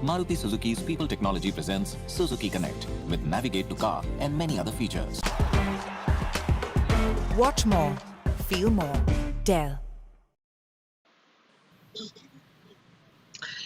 Maruti Suzuki's People Technology presents Suzuki Connect with Navigate to Car and many other features. Watch more, feel more. Dell.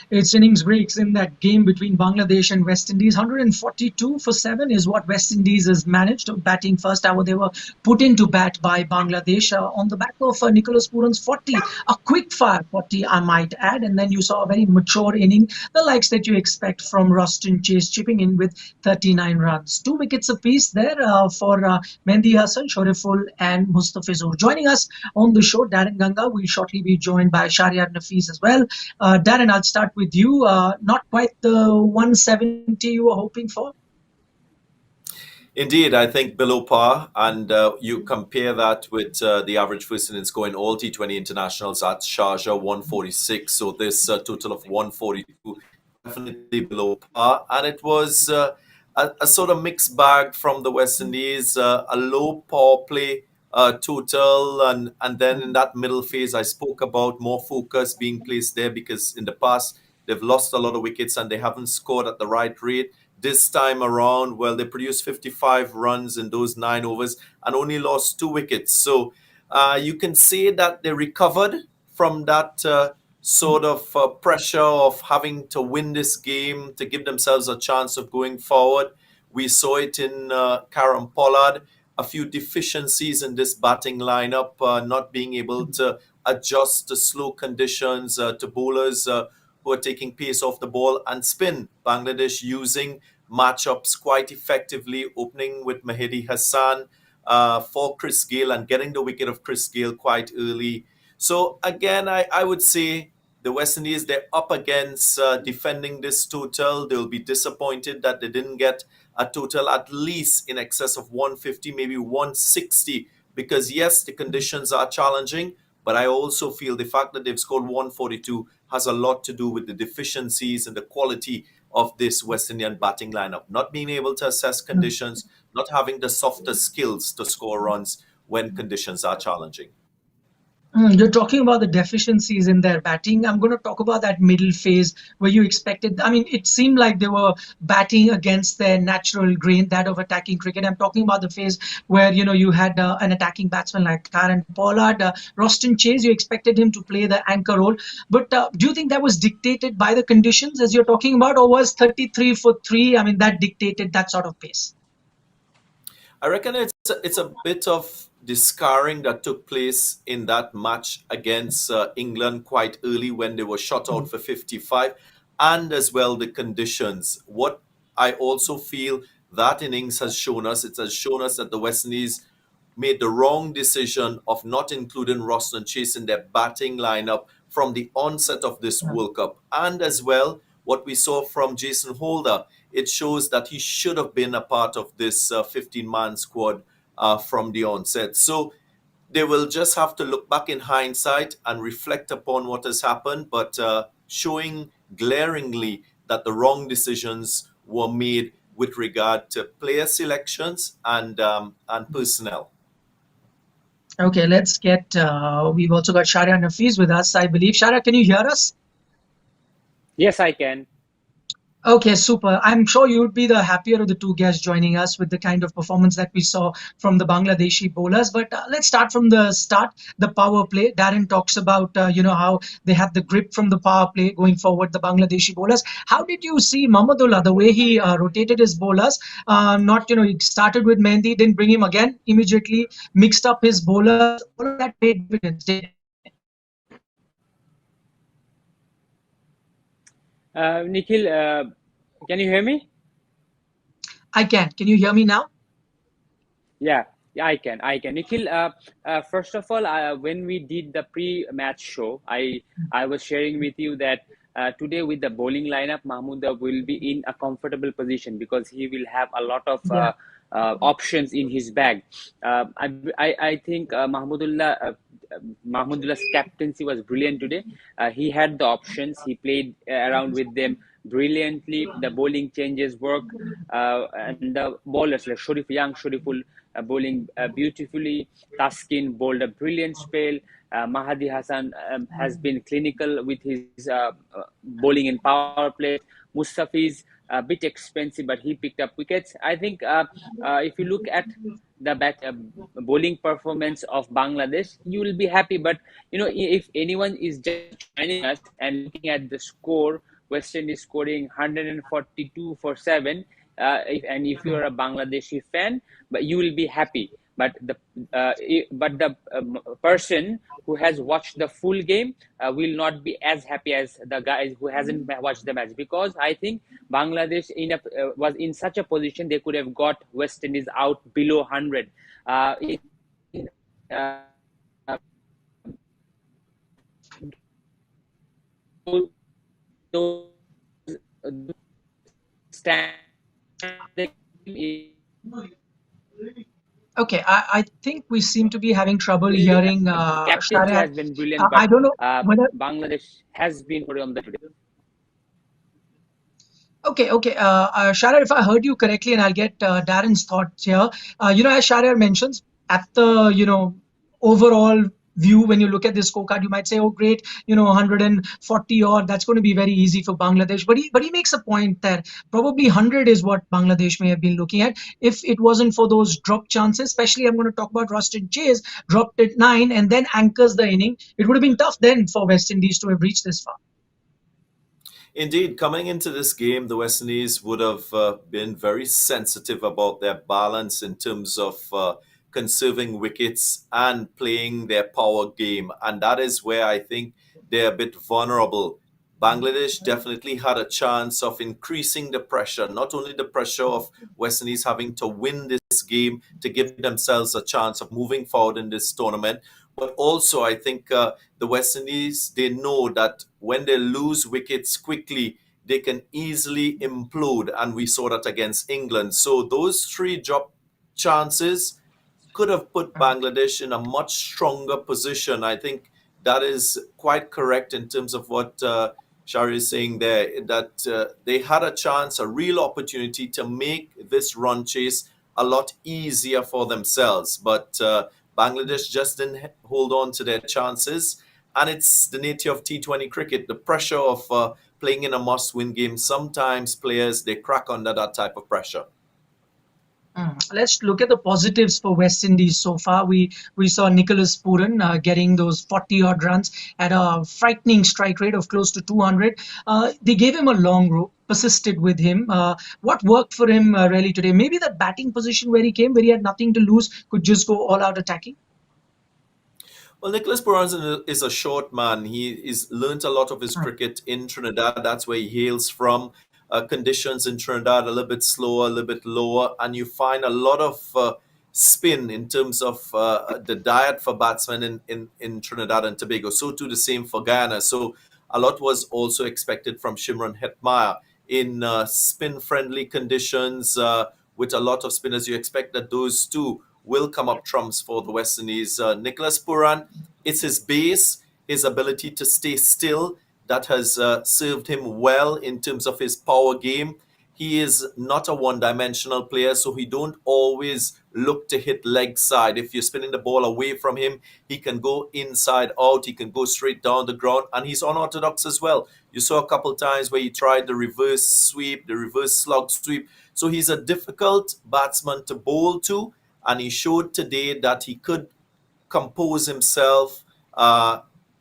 Its innings breaks in that game between Bangladesh and West Indies. 142 for 7 is what West Indies has managed. Batting first hour, they were put into bat by Bangladesh on the back of Nicholas Puran's 40, a quick fire 40, I might add. And then you saw a very mature inning, the likes that you expect from Ruston Chase, chipping in with 39 runs. 2 wickets apiece there for Mehdi Hassan, Shoriful, and Mustafizur. Joining us on the show, Daren Ganga will shortly be joined by Shahriar Nafees as well. Daren, I'll start with you. Not quite the 170 you were hoping for? Indeed, I think below par, and you compare that with the average first innings score in all T20 internationals at Sharjah, 146. So this total of 142, definitely below par. And it was a sort of mixed bag from the West Indies, a low power play total. And then in that middle phase, I spoke about more focus being placed there because in the past, they've lost a lot of wickets and they haven't scored at the right rate. This time around, well, they produced 55 runs in those 9 overs and only lost 2 wickets. So you can say that they recovered from that sort of pressure of having to win this game to give themselves a chance of going forward. We saw it in Karen Pollard, a few deficiencies in this batting lineup, not being able to adjust to slow conditions, to bowlers who are taking pace off the ball and spin. Bangladesh using matchups quite effectively, opening with Mehdi Hassan for Chris Gayle and getting the wicket of Chris Gayle quite early. So again, I would say the West Indies, they're up against defending this total. They'll be disappointed that they didn't get a total at least in excess of 150, maybe 160, because yes, the conditions are challenging, but I also feel the fact that they've scored 142 has a lot to do with the deficiencies and the quality of this West Indian batting lineup. Not being able to assess conditions, not having the softer skills to score runs when conditions are challenging. You're talking about the deficiencies in their batting. I'm going to talk about that middle phase where you expected. I mean, it seemed like they were batting against their natural grain, that of attacking cricket. I'm talking about the phase where, you had an attacking batsman like Karen Pollard. Ruston Chase, you expected him to play the anchor role. But do you think that was dictated by the conditions as you're talking about, or was 33 for 3? I mean, that dictated that sort of pace? I reckon it's a bit of the scarring that took place in that match against England quite early when they were shot out for 55, and as well the conditions. What I also feel that innings has shown us, it has shown us that the West Indies made the wrong decision of not including Ruston Chase in their batting lineup from the onset of this World Cup. And as well, what we saw from Jason Holder, it shows that he should have been a part of this 15-man squad from the onset. So they will just have to look back in hindsight and reflect upon what has happened, but showing glaringly that the wrong decisions were made with regard to player selections and personnel. Okay, let's get, we've also got Shahriar Nafees with us, I believe. Shahriar, can you hear us? Yes, I can. Okay, super. I'm sure you would be the happier of the two guests joining us with the kind of performance that we saw from the Bangladeshi bowlers. But let's start from the start, the power play. Daren talks about, how they had the grip from the power play going forward, the Bangladeshi bowlers. How did you see Mahmudullah, the way he rotated his bowlers? He started with Mehdi, didn't bring him again, immediately mixed up his bowlers. All of that made difference. Nikhil, can you hear me? I can. Can you hear me now? Yeah, I can. Nikhil, first of all, when we did the pre-match show, I was sharing with you that today with the bowling lineup, Mahmouda will be in a comfortable position because he will have a lot of options in his bag. I think Mahmudullah's captaincy was brilliant today. He had the options. He played around with them brilliantly. The bowling changes work, and the bowlers like Shoriful, bowling beautifully. Taskin bowled a brilliant spell. Mahdi Hassan has been clinical with his bowling in power play. Mustafiz a bit expensive, but he picked up wickets. I think if you look at the bowling performance of Bangladesh, you will be happy. But if anyone is just joining us and looking at the score, West Indies scoring 142 for 7. If you're a Bangladeshi fan, but you will be happy. But the person who has watched the full game will not be as happy as the guys who hasn't watched the match, because I think Bangladesh was in such a position they could have got West Indies out below 100. Uh, those stand Okay, I think we seem to be having trouble hearing captaincy Shahriar. has been brilliant, I but don't know whether. Bangladesh has been on the today. Okay. Shahriar, if I heard you correctly, and I'll get Daren's thoughts here. As Shahriar mentions, at the overall view, when you look at this scorecard, you might say, "Oh, great, 140 odd. That's going to be very easy for Bangladesh." But he makes a point that probably 100 is what Bangladesh may have been looking at if it wasn't for those drop chances. Especially, I'm going to talk about Rustin Chase dropped at 9 and then anchors the inning. It would have been tough then for West Indies to have reached this far. Indeed, coming into this game, the West Indies would have been very sensitive about their balance in terms of conserving wickets and playing their power game. And that is where I think they're a bit vulnerable. Bangladesh definitely had a chance of increasing the pressure, not only the pressure of West Indies having to win this game to give themselves a chance of moving forward in this tournament, but also I think the West Indies, they know that when they lose wickets quickly, they can easily implode. And we saw that against England. So those 3 drop chances could have put Bangladesh in a much stronger position. I think that is quite correct in terms of what Shari is saying there, that they had a chance, a real opportunity to make this run chase a lot easier for themselves. But Bangladesh just didn't hold on to their chances. And it's the nature of T20 cricket, the pressure of playing in a must-win game. Sometimes players, they crack under that type of pressure. Let's look at the positives for West Indies so far. We saw Nicholas Puran getting those 40 odd runs at a frightening strike rate of close to 200. They gave him a long rope, persisted with him. What worked for him really today? Maybe that batting position where he came, where he had nothing to lose, could just go all out attacking. Well, Nicholas Puran is a short man. He is learnt a lot of his cricket in Trinidad. That's where he hails from. Conditions in Trinidad a little bit slower, a little bit lower, and you find a lot of spin in terms of the diet for batsmen in Trinidad and Tobago. So too the same for Guyana. So a lot was also expected from Shimron Hetmyer in spin-friendly conditions with a lot of spinners. You expect that those two will come up trumps for the West Indies. Nicholas Puran, it's his base, his ability to stay still, that has served him well in terms of his power game. He is not a one-dimensional player, so he don't always look to hit leg side. If you're spinning the ball away from him, he can go inside out, he can go straight down the ground, and he's unorthodox as well. You saw a couple times where he tried the reverse sweep, the reverse slug sweep. So he's a difficult batsman to bowl to, and he showed today that he could compose himself,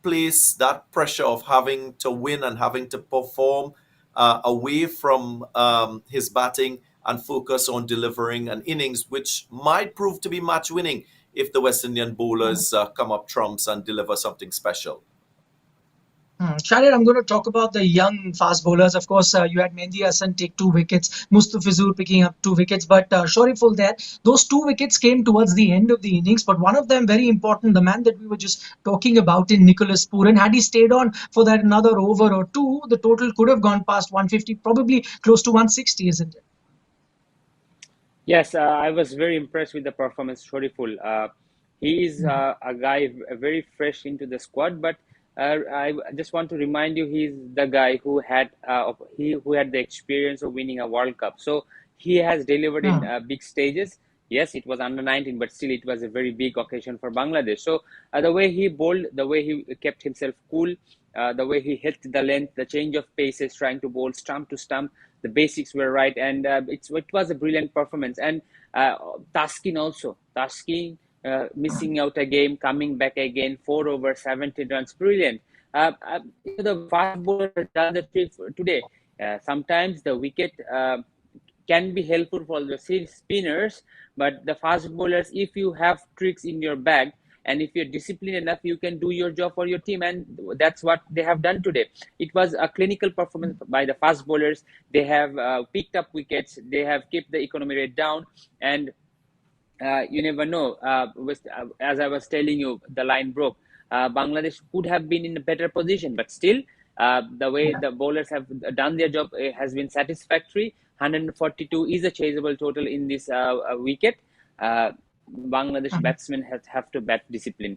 place that pressure of having to win and having to perform away from his batting and focus on delivering an innings which might prove to be match winning if the West Indian bowlers come up trumps and deliver something special. Shahriar, I'm going to talk about the young fast bowlers. Of course, you had Mehdi Hassan take 2 wickets, Mustafizur picking up 2 wickets, but Shoriful there, those 2 wickets came towards the end of the innings, but one of them very important, the man that we were just talking about in Nicholas Puran, had he stayed on for that another over or 2, the total could have gone past 150, probably close to 160, isn't it? Yes, I was very impressed with the performance, Shoriful. He is a guy very fresh into the squad, but I just want to remind you, he's the guy who had the experience of winning a World Cup. So he has delivered in big stages. Yes, it was under 19, but still it was a very big occasion for Bangladesh. So the way he bowled, the way he kept himself cool, the way he hit the length, the change of paces, trying to bowl stump to stump, the basics were right, and it was a brilliant performance. And Taskin also, Taskin missing out a game, coming back again, 4 over 17 runs, brilliant. The fast bowler has done the trick today. Sometimes the wicket can be helpful for the spinners, but the fast bowlers, if you have tricks in your bag and if you're disciplined enough, you can do your job for your team, and that's what they have done today. It was a clinical performance by the fast bowlers. They have picked up wickets, they have kept the economy rate down, and you never know. As I was telling you, the line broke. Bangladesh could have been in a better position, but still, the way the bowlers have done their job has been satisfactory. 142 is a chaseable total in this wicket. Bangladesh batsmen have to bat discipline.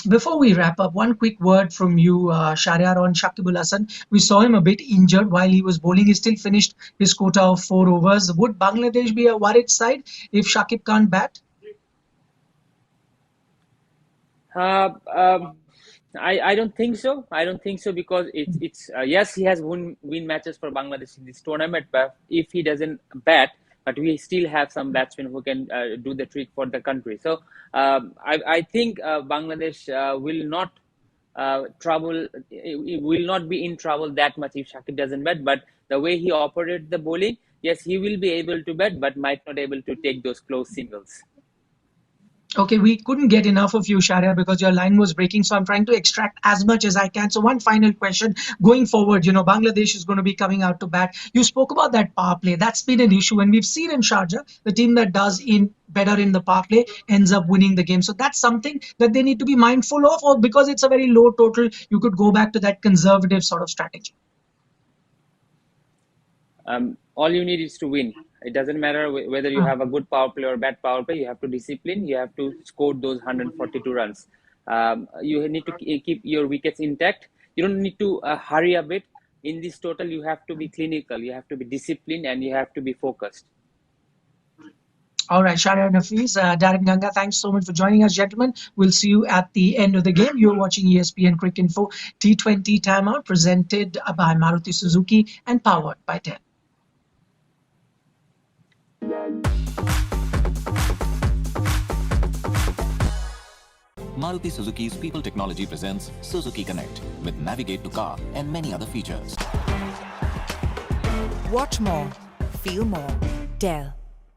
Before we wrap up, one quick word from you, Shahriar, on Shakib Al Hasan. We saw him a bit injured while he was bowling. He still finished his quota of 4 overs. Would Bangladesh be a worried side if Shakib can't bat? I don't think so. I don't think so, because it's yes, he has win matches for Bangladesh in this tournament, but if he doesn't bat, but we still have some batsmen who can do the trick for the country. So I think Bangladesh will not will not be in trouble that much if Shakib doesn't bat. But the way he operated the bowling, yes, he will be able to bat, but might not able to take those close singles. Okay, we couldn't get enough of you, Shahriar, because your line was breaking. So I'm trying to extract as much as I can. So one final question going forward, Bangladesh is going to be coming out to bat. You spoke about that power play. That's been an issue. And we've seen in Sharjah, the team that does better in the power play ends up winning the game. So that's something that they need to be mindful of, or because it's a very low total, you could go back to that conservative sort of strategy. All you need is to win. It doesn't matter whether you have a good power play or bad power play. You have to discipline. You have to score those 142 runs. You need to keep your wickets intact. You don't need to hurry a bit. In this total, you have to be clinical. You have to be disciplined, and you have to be focused. All right, Shahriar, Nafees, Daren, Ganga, thanks so much for joining us, gentlemen. We'll see you at the end of the game. You're watching ESPN Cricket Info T20 Timeout, presented by Maruti Suzuki and powered by Daren. Maruti Suzuki's People Technology presents Suzuki Connect with Navigate to Car and many other features. Watch more, feel more, Dell.